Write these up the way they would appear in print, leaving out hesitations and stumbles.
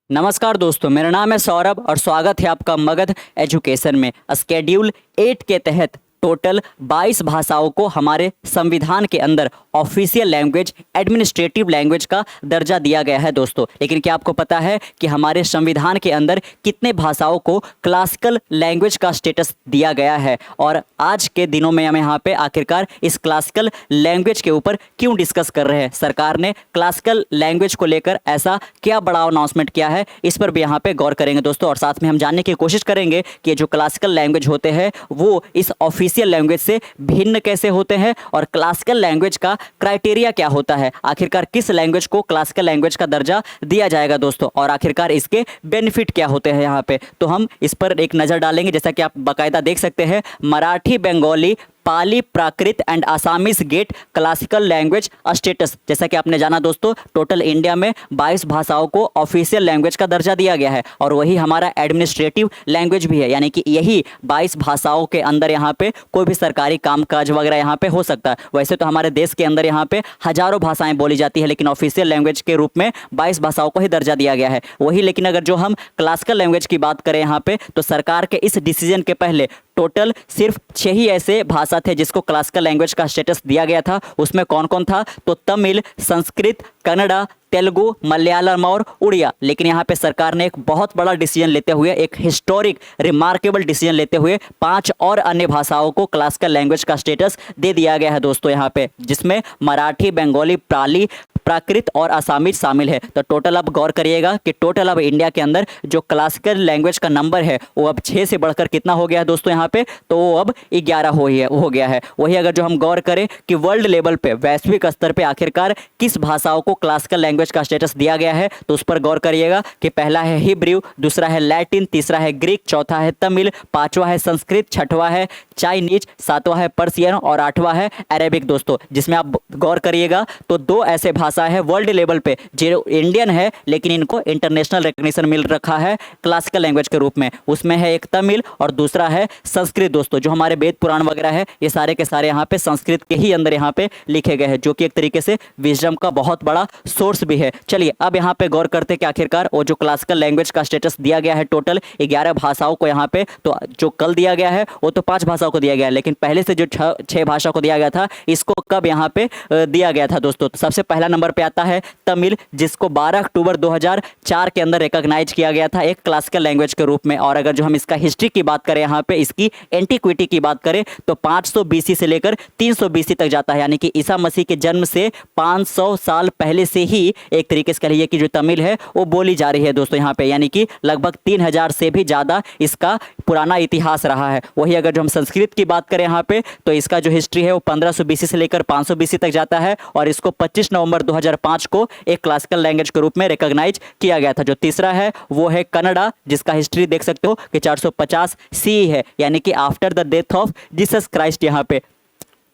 नमस्कार दोस्तों, मेरा नाम है सौरभ और स्वागत है आपका मगध एजुकेशन में। स्केड्यूल 8 के तहत टोटल 22 भाषाओं को हमारे संविधान के अंदर ऑफिशियल लैंग्वेज, एडमिनिस्ट्रेटिव लैंग्वेज का दर्जा दिया गया है दोस्तों। लेकिन क्या आपको पता है कि हमारे संविधान के अंदर कितने भाषाओं को क्लासिकल लैंग्वेज का स्टेटस दिया गया है? और आज के दिनों में हम यहाँ पे आखिरकार इस क्लासिकल लैंग्वेज के ऊपर क्यों डिस्कस कर रहे हैं? सरकार ने क्लासिकल लैंग्वेज को लेकर ऐसा क्या बड़ा अनाउंसमेंट किया है, इस पर भी यहाँ पे गौर करेंगे दोस्तों। और साथ में हम जानने की कोशिश करेंगे कि जो क्लासिकल लैंग्वेज होते हैं वो इस ऑफिशियल लैंग्वेज से भिन्न कैसे होते हैं और क्लासिकल लैंग्वेज का क्राइटेरिया क्या होता है। आखिरकार किस लैंग्वेज को क्लासिकल लैंग्वेज का दर्जा दिया जाएगा दोस्तों, और आखिरकार इसके बेनिफिट क्या होते हैं यहाँ पे, तो हम इस पर एक नज़र डालेंगे। जैसा कि आप बाकायदा देख सकते हैं, Marathi, Bengali, Pali, Prakrit and Assamese get classical language status. जैसा कि आपने जाना दोस्तों, टोटल इंडिया में 22 भाषाओं को ऑफिशियल लैंग्वेज का दर्जा दिया गया है और वही हमारा एडमिनिस्ट्रेटिव लैंग्वेज भी है, यानी कि यही 22 भाषाओं के अंदर यहाँ पे कोई भी सरकारी कामकाज वगैरह यहाँ पे हो सकता है। वैसे तो हमारे देश के अंदर यहाँ पे हजारों भाषाएं बोली जाती है, लेकिन ऑफिशियल लैंग्वेज के रूप में 22 भाषाओं को ही दर्जा दिया गया है वही। लेकिन अगर जो हम क्लासिकल लैंग्वेज की बात करें यहाँ पे, तो सरकार के इस डिसीजन के पहले टोटल सिर्फ 6 ही ऐसे भाषा थे जिसको क्लासिकल लैंग्वेज का स्टेटस दिया गया था। उसमें कौन कौन था? तो तमिल, संस्कृत, कन्नड़ा, तेलुगु, मलयालम और उड़िया। लेकिन यहाँ पे सरकार ने एक बहुत बड़ा डिसीजन लेते हुए, एक हिस्टोरिक रिमार्केबल डिसीजन लेते हुए 5 और अन्य भाषाओं को क्लासिकल लैंग्वेज का स्टेटस दे दिया गया है दोस्तों यहाँ पे, जिसमें मराठी, बंगाली, पाली, प्राकृत और आसामीज शामिल है। तो टोटल अब गौर करिएगा कि टोटल अब इंडिया के अंदर जो क्लासिकल लैंग्वेज का नंबर है वो अब 6 से बढ़कर कितना हो गया है दोस्तों यहाँ पे, तो वो अब 11 हो गया है। वही अगर जो हम गौर करें कि वर्ल्ड लेवल पे, वैश्विक स्तर पे आखिरकार किस भाषाओं को क्लासिकल लैंग्वेज का स्टेटस दिया गया है, तो उस पर गौर करिएगा कि पहला है हिब्रू, दूसरा है लैटिन, तीसरा है ग्रीक, चौथा है तमिल, पांचवा है संस्कृत, छठवां है चाइनीज, सातवां है पर्सियन और आठवां है अरेबिक दोस्तों। जिसमें आप गौर करिएगा तो 2 ऐसे भाषा है वर्ल्ड लेवल पे जो इंडियन है, लेकिन इनको इंटरनेशनल रिकॉग्निशन मिल रखा है क्लासिकल लैंग्वेज के रूप में। उसमें है एक तमिल और दूसरा है संस्कृत दोस्तों। जो हमारे वेद पुराण वगैरह है ये सारे के सारे यहाँ पे संस्कृत के ही अंदर यहाँ पे लिखे गए हैं, जो कि एक तरीके से विजडम का बहुत बड़ा सोर्स भी है। चलिए अब यहाँ पे गौर करते कि आखिरकार वो जो क्लासिकल लैंग्वेज का स्टेटस दिया गया है टोटल 11 भाषाओं को यहाँ पे, तो जो कल दिया गया है वो तो 5 भाषाओं को दिया गया है, लेकिन पहले से जो 6 भाषा को दिया गया था, इसको कब यहाँ पे दिया गया था दोस्तों? तो सबसे पहला नंबर पे आता है तमिल, जिसको 12 अक्टूबर 2004 के अंदर रिकॉग्नाइज किया गया था एक क्लासिकल लैंग्वेज के रूप में। और अगर जो हम इसका हिस्ट्री की बात करें यहाँ पे, इसकी एंटीक्विटी की बात करें, तो 500 बीसी से लेकर 300 बीसी तक जाता है, यानी कि ईसा मसीह के जन्म से 500 साल पहले से ही एक तरीके से कह लीजिए कि जो तमिल है वो बोली जा रही है दोस्तों यहाँ पे, यानी कि लगभग 3000 से भी ज़्यादा इसका पुराना इतिहास रहा है। वही अगर जो हम संस्कृत की बात करें यहाँ पे, तो इसका जो हिस्ट्री है वो 1500 बीसी से लेकर 500 बीसी तक जाता है और इसको 25 नवंबर 2005 को एक क्लासिकल लैंग्वेज के रूप में रिकॉग्नाइज किया गया था। जो तीसरा है वो है कन्नड़ा, जिसका हिस्ट्री देख सकते हो कि 450 सी है, यानी कि after the death of Jesus Christ यहाँ पे।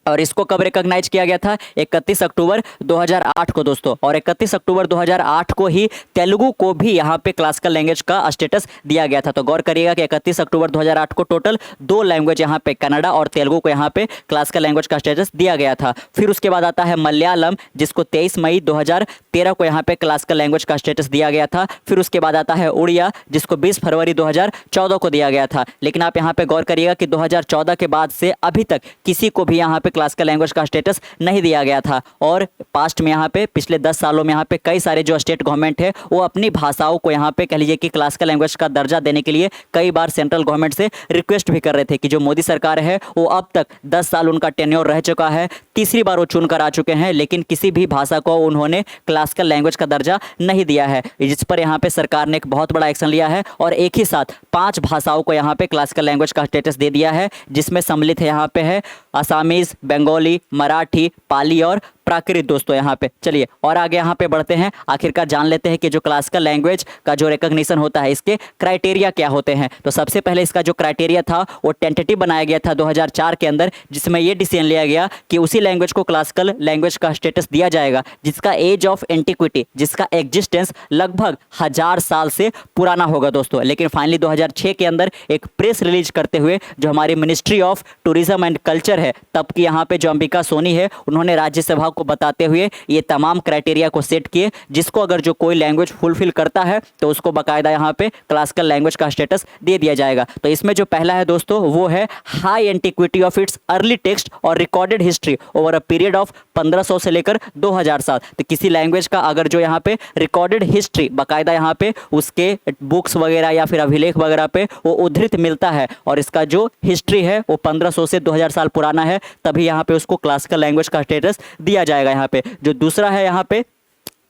और इसको कब रिकॉग्नाइज किया गया था? 31 अक्टूबर 2008 को दोस्तों। और 31 अक्टूबर 2008 को ही तेलुगु को भी यहाँ पे क्लासिकल लैंग्वेज का स्टेटस दिया गया था। तो गौर करिएगा कि 31 अक्टूबर 2008 को टोटल 2 लैंग्वेज यहाँ पे, कन्नड़ा और तेलुगु को यहाँ पे क्लासिकल लैंग्वेज का स्टेटस दिया गया था। फिर उसके बाद आता है मलयालम, जिसको 23 मई 2013 को यहाँ पे क्लासिकल लैंग्वेज का स्टेटस दिया गया था। फिर उसके बाद आता है उड़िया, जिसको 20 फरवरी 2014 को दिया गया था। लेकिन आप यहाँ पे गौर करिएगा कि 2014 के बाद से अभी तक किसी को भी यहाँ पे क्लासिकल लैंग्वेज का स्टेटस नहीं दिया गया था। और पास्ट में यहाँ पे पिछले 10 सालों में यहाँ पे कई सारे जो स्टेट गवर्नमेंट है वो अपनी भाषाओं को यहाँ पे कह लीजिए कि क्लासिकल लैंग्वेज का दर्जा देने के लिए कई बार सेंट्रल गवर्नमेंट से रिक्वेस्ट भी कर रहे थे कि जो मोदी सरकार है वो अब तक 10 साल उनका टेन्योर रह चुका है, तीसरी बार वो चुन कर आ चुके हैं, लेकिन किसी भी भाषा को उन्होंने क्लासिकल लैंग्वेज का दर्जा नहीं दिया है, जिस पर यहाँ पे सरकार ने एक बहुत बड़ा एक्शन लिया है और एक ही साथ 5 भाषाओं को यहाँ पे क्लासिकल लैंग्वेज का स्टेटस दे दिया है, जिसमें सम्मिलित है यहाँ पे है आसामीज, बंगाली, मराठी, पाली और प्राकृत दोस्तों यहाँ पे। चलिए और आगे यहाँ पे बढ़ते हैं, आखिरकार जान लेते हैं कि जो क्लासिकल लैंग्वेज का जो रिकॉग्निशन होता है इसके क्राइटेरिया क्या होते हैं। तो सबसे पहले इसका जो क्राइटेरिया था वो टेंटेटिव बनाया गया था 2004 के अंदर, जिसमें ये डिसीजन लिया गया कि उसी लैंग्वेज को क्लासिकल लैंग्वेज का स्टेटस दिया जाएगा जिसका एज ऑफ एंटिक्विटी, जिसका एग्जिस्टेंस लगभग 1000 साल से पुराना होगा दोस्तों। लेकिन फाइनली 2006 के अंदर एक प्रेस रिलीज करते हुए जो हमारी ministry of tourism and culture है, तब की यहाँ पे जो अंबिका सोनी है, उन्होंने राज्यसभा आपको बताते हुए ये तमाम क्राइटेरिया को सेट किए, जिसको अगर जो कोई लैंग्वेज फुलफिल करता है तो उसको बाकायदा यहाँ पे क्लासिकल लैंग्वेज का स्टेटस दे दिया जाएगा। तो इसमें जो पहला है दोस्तों वो है high antiquity of its early text और recorded history over a period of 1500 से लेकर 2000 साल। तो किसी लैंग्वेज का अगर जो यहाँ पे रिकॉर्डेड हिस्ट्री बाकायदा यहाँ पे उसके बुक्स वगैरह या फिर अभिलेख वगैरह पे वो उद्धृत मिलता है और इसका जो हिस्ट्री है वो 1500 से 2000 साल पुराना है, तभी यहाँ पे उसको क्लासिकल लैंग्वेज का स्टेटस दिया जाएगा। यहाँ पे जो दूसरा है यहाँ पे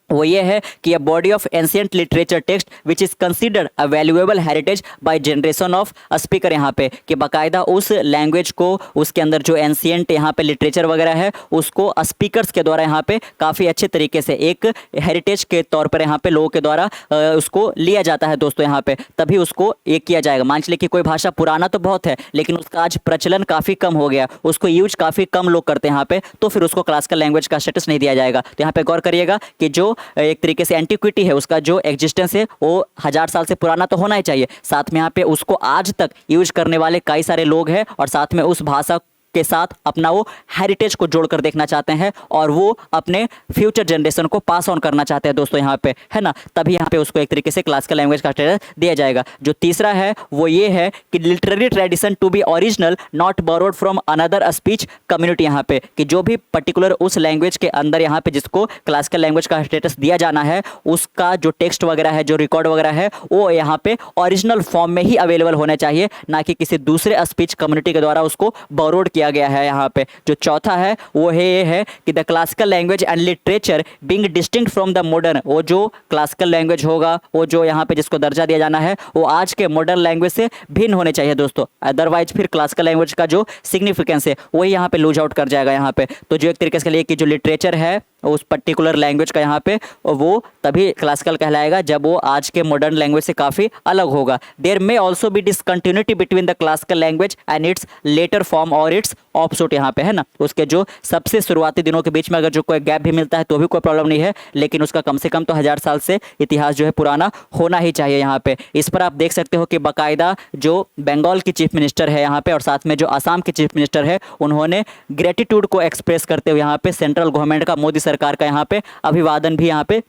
वो ये है कि a body of ancient literature text which is considered a valuable heritage by generation of speaker. यहाँ पे कि बाकायदा उस लैंग्वेज को उसके अंदर जो एंशियंट यहाँ पे लिटरेचर वगैरह है उसको स्पीकर्स के द्वारा यहाँ पे काफ़ी अच्छे तरीके से एक हेरिटेज के तौर पर यहाँ पे लोगों के द्वारा उसको लिया जाता है दोस्तों। यहाँ पे तभी उसको एक किया जाएगा। मान चलिए कि कोई भाषा पुराना तो बहुत है लेकिन उसका आज प्रचलन काफ़ी कम हो गया, उसको यूज काफ़ी कम लोग करते हैं यहाँ पे, तो फिर उसको क्लासिकल लैंग्वेज का स्टेटस नहीं दिया जाएगा। तो यहाँ पे गौर करिएगा कि जो एक तरीके से एंटिक्विटी है उसका जो एग्जिस्टेंस है वो 1000 साल से पुराना तो होना ही चाहिए, साथ में यहाँ पे उसको आज तक यूज करने वाले कई सारे लोग हैं और साथ में उस भाषा के साथ अपना वो हेरिटेज को जोड़कर देखना चाहते हैं और वो अपने फ्यूचर जनरेशन को पास ऑन करना चाहते हैं दोस्तों यहाँ पे, है ना। तभी यहाँ पे उसको एक तरीके से क्लासिकल लैंग्वेज का स्टेटस दिया जाएगा। जो तीसरा है वो ये है कि literary tradition to be original not borrowed from another speech community. यहाँ पे कि जो भी पर्टिकुलर उस लैंग्वेज के अंदर यहाँ पे जिसको क्लासिकल लैंग्वेज का स्टेटस दिया जाना है उसका जो टेक्स्ट वगैरह है, जो रिकॉर्ड वगैरह है, वो यहाँ पे ओरिजिनल फॉर्म में ही अवेलेबल होने चाहिए, ना कि किसी दूसरे स्पीच कम्युनिटी के द्वारा उसको बोरोड किया गया है। यहाँ पे जो चौथा है वो है ये है कि the classical language and literature being distinct from the modern, वो जो क्लासिकल लैंग्वेज होगा वो जो यहाँ पे जिसको दर्जा दिया जाना है वो आज के मॉडर्न लैंग्वेज से भिन्न होने चाहिए दोस्तों, अदरवाइज फिर क्लासिकल लैंग्वेज का जो सिग्निफिकेंस है वही यहाँ पे लूज आउट कर जाएगा। यहाँ पे तो जो एक तरीके से लिए कि जो लिटरेचर है उस पर्टिकुलर लैंग्वेज का यहाँ पे वो तभी क्लासिकल कहलाएगा जब वो आज के मॉडर्न लैंग्वेज से काफ़ी अलग होगा। There may also be discontinuity between the classical language and its later form और इट्स ऑफशूट। यहाँ पे है ना, उसके जो सबसे शुरुआती दिनों के बीच में अगर जो कोई गैप भी मिलता है तो भी कोई प्रॉब्लम नहीं है, लेकिन उसका कम से कम तो 1000 साल से इतिहास जो है पुराना होना ही चाहिए। यहाँ पे इस पर आप देख सकते हो कि बाकायदा जो बंगाल की चीफ मिनिस्टर है यहाँ पे और साथ में जो आसाम की चीफ मिनिस्टर है उन्होंने ग्रेटिट्यूड को एक्सप्रेस करते हुए यहाँ पे सेंट्रल गवर्नमेंट का, मोदी सरकार का यहाँ पे अभिवादन भी यहाँ पे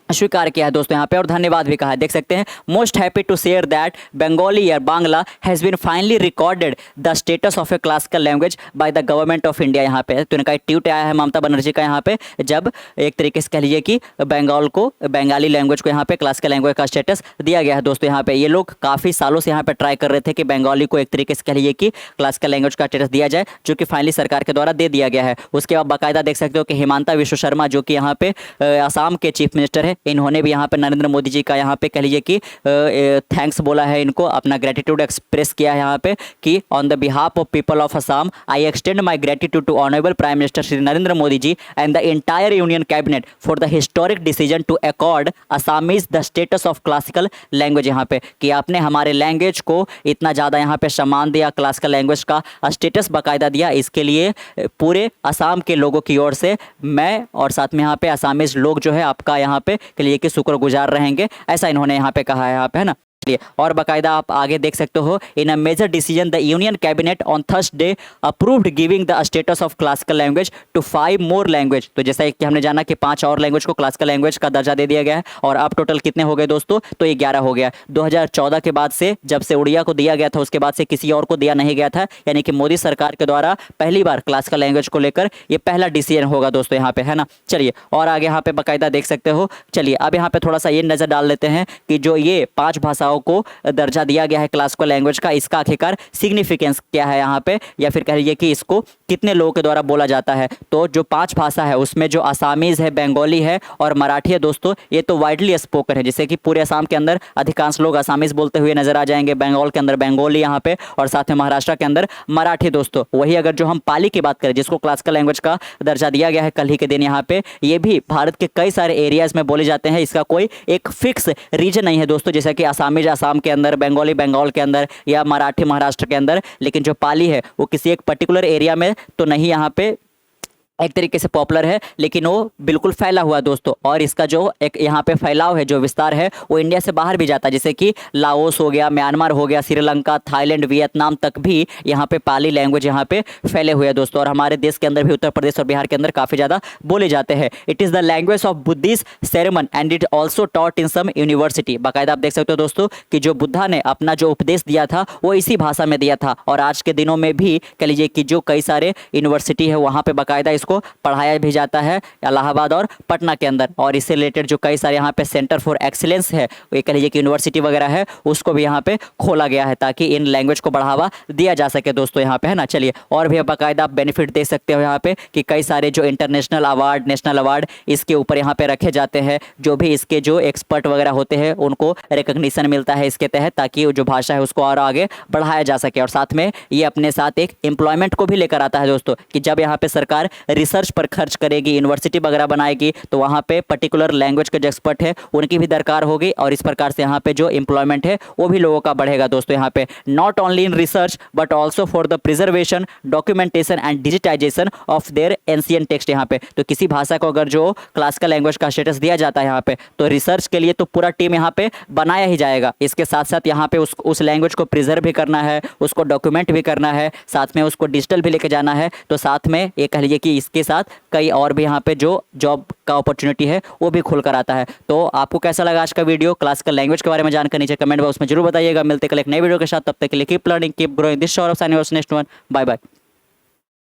स्वीकार किया है दोस्तों यहाँ पे और धन्यवाद भी कहा है। देख सकते हैं most happy to share that Bengali या Bangla has been finally recorded the status of a classical language by the government of India. यहाँ पे तो इनका एक ट्वीट आया है ममता बनर्जी का यहाँ पे, जब एक तरीके से कह लीजिए कि बंगाल को, बंगाली लैंग्वेज को यहाँ पे क्लासिकल लैंग्वेज का स्टेटस दिया गया है दोस्तों। यहाँ पे ये लोग काफ़ी सालों से यहाँ पे ट्राई कर रहे थे कि बंगाली को एक तरीके से कह लीजिए कि क्लासिकल लैंग्वेज का स्टेटस दिया जाए, जो कि फाइनली सरकार के द्वारा दे दिया गया है। उसके बाद बाकायदा देख सकते हो कि हिमांता विश्व शर्मा जो कि यहाँ पे आसाम के चीफ मिनिस्टर है, इन्होंने भी यहाँ पे नरेंद्र मोदी जी का यहाँ पे कह लीजिए कि थैंक्स बोला है, इनको अपना ग्रेटिट्यूड एक्सप्रेस किया है यहाँ पे कि on the behalf of people of Assam I extend my gratitude to honourable prime minister Shri Narendra Modi ji and the entire union cabinet for the historic decision to accord Assamese the status of classical language. यहाँ पे कि आपने हमारे लैंग्वेज को इतना ज़्यादा यहाँ पे सम्मान दिया, क्लासिकल लैंग्वेज का स्टेटस बाकायदा दिया, इसके लिए पूरे असम के लोगों की ओर से मैं और साथ में यहाँ पे असामीज लोग जो है आपका यहाँ पे के लिए कि शुक्रगुजार रहेंगे, ऐसा इन्होंने यहाँ पे कहा है यहाँ पे, है ना। और बाकायदा आप आगे देख सकते हो in a major decision the union cabinet on Thursday approved giving the status of classical language to 5 more language. तो जैसा कि हमने जाना कि 5 और लैंग्वेज को क्लासिकल लैंग्वेज का दर्जा दे दिया गया है और अब टोटल कितने हो गए दोस्तों, तो ये 11 हो गया। 2014 के बाद से, जब से उड़िया को दिया गया था उसके बाद से किसी और को दिया नहीं गया था, यानी कि मोदी सरकार के द्वारा पहली बार क्लासिकल लैंग्वेज को लेकर ये पहला डिसीजन होगा दोस्तों यहाँ पे, है ना। चलिए और आगे यहाँ पे बाकायदा देख सकते हो। चलिए अब यहाँ पे थोड़ा सा ये नजर डाल लेते हैं कि जो ये 5 भाषाओं को दर्जा दिया गया है क्लासिकल लैंग्वेज का, इसका आखिरकार सिग्निफिकेंस क्या है यहाँ पे, या फिर कह लीजिए कि इसको कितने लोगों के द्वारा बोला जाता है। तो जो 5 भाषा है उसमें जो आसामीज है, बंगाली है और मराठी है दोस्तों, ये तो वाइडली स्पोकन है, जैसे कि पूरे असम के अंदर अधिकांश लोग आसामीज बोलते हुए नजर आ जाएंगे, बंगाल के अंदर बंगाली यहाँ पे और साथ में महाराष्ट्र के अंदर मराठी दोस्तों। वही अगर जो हम पाली की बात करें जिसको क्लासिकल लैंग्वेज का दर्जा दिया गया है कल ही के दिन, यहाँ पे ये भी भारत के कई सारे एरियाज में बोले जाते हैं, इसका कोई एक फिक्स रीजन नहीं है दोस्तों, जैसे कि आसामीज आसाम के अंदर, बंगाली बंगाल के अंदर या मराठी महाराष्ट्र के अंदर, लेकिन जो पाली है वो किसी एक पर्टिकुलर एरिया में तो नहीं यहाँ पे एक तरीके से पॉपुलर है, लेकिन वो बिल्कुल फैला हुआ दोस्तों। और इसका जो एक यहाँ पे फैलाव है, जो विस्तार है, वो इंडिया से बाहर भी जाता है, जैसे कि लाओस हो गया, म्यांमार हो गया, श्रीलंका, थाईलैंड, वियतनाम तक भी यहाँ पे पाली लैंग्वेज यहाँ पे फैले हुए हैं दोस्तों। और हमारे देश के अंदर भी, उत्तर प्रदेश और बिहार के अंदर काफ़ी ज़्यादा बोले जाते हैं। It is the language of Buddhist sermon and it also taught in some university. बाकायदा आप देख सकते हो दोस्तों कि जो बुद्धा ने अपना जो उपदेश दिया था वो इसी भाषा में दिया था। और आज के दिनों में भी कह लीजिए कि जो कई सारे यूनिवर्सिटी है वहाँ पे बाकायदा इसको पढ़ाया भी जाता है, इलाहाबाद और पटना के अंदर। और इससे रिलेटेड जो कई सारे यहाँ पे सेंटर फॉर एक्सीलेंस है, ये कह लीजिए कि यूनिवर्सिटी वगैरह है, उसको भी यहाँ पे खोला गया है ताकि इन लैंग्वेज को बढ़ावा दिया जा सके दोस्तों यहाँ पे, है ना। चलिए, और भी बाकायदा आप बेनिफिट दे सकते हो यहाँ पे कि कई सारे जो इंटरनेशनल अवार्ड, नेशनल अवार्ड इसके ऊपर यहाँ पे रखे जाते हैं। जो भी इसके जो एक्सपर्ट वगैरह होते हैं उनको रिकग्निशन मिलता है इसके तहत, ताकि जो भाषा है उसको और आगे बढ़ाया जा सके। और साथ में ये अपने साथ एक एम्प्लॉयमेंट को भी लेकर आता है दोस्तों, कि जब यहाँ पे सरकार रिसर्च पर खर्च करेगी, यूनिवर्सिटी वगैरह बनाएगी, तो वहाँ पे पर्टिकुलर लैंग्वेज के जो एक्सपर्ट है उनकी भी दरकार होगी। और इस प्रकार से यहाँ पे जो एम्प्लॉयमेंट है वो भी लोगों का बढ़ेगा दोस्तों यहाँ पे। Not only in research but also for the preservation, documentation and digitisation of their ancient text. यहाँ पे तो किसी भाषा को अगर जो क्लासिकल लैंग्वेज का स्टेटस दिया जाता है यहाँ पे, तो रिसर्च के लिए तो पूरा टीम यहाँ पे बनाया ही जाएगा। इसके साथ साथ यहाँ पे उस लैंग्वेज को प्रिजर्व भी करना है, उसको डॉक्यूमेंट भी करना है, साथ में उसको डिजिटल भी लेके जाना है। तो साथ में ये कह लीजिए कि इसके साथ कई और भी यहाँ पे जो जॉब का अपॉर्चुनिटी है वो भी खुल कर आता है। तो आपको कैसा लगा आज का वीडियो? क्लासिकल लैंग्वेज के बारे में जानकर नीचे कमेंट बॉक्स में जरूर बताइएगा। मिलते कल एक नए वीडियो के साथ, तब तक के लिए keep learning, keep growing. This Saurabh Sani was next one. Bye bye.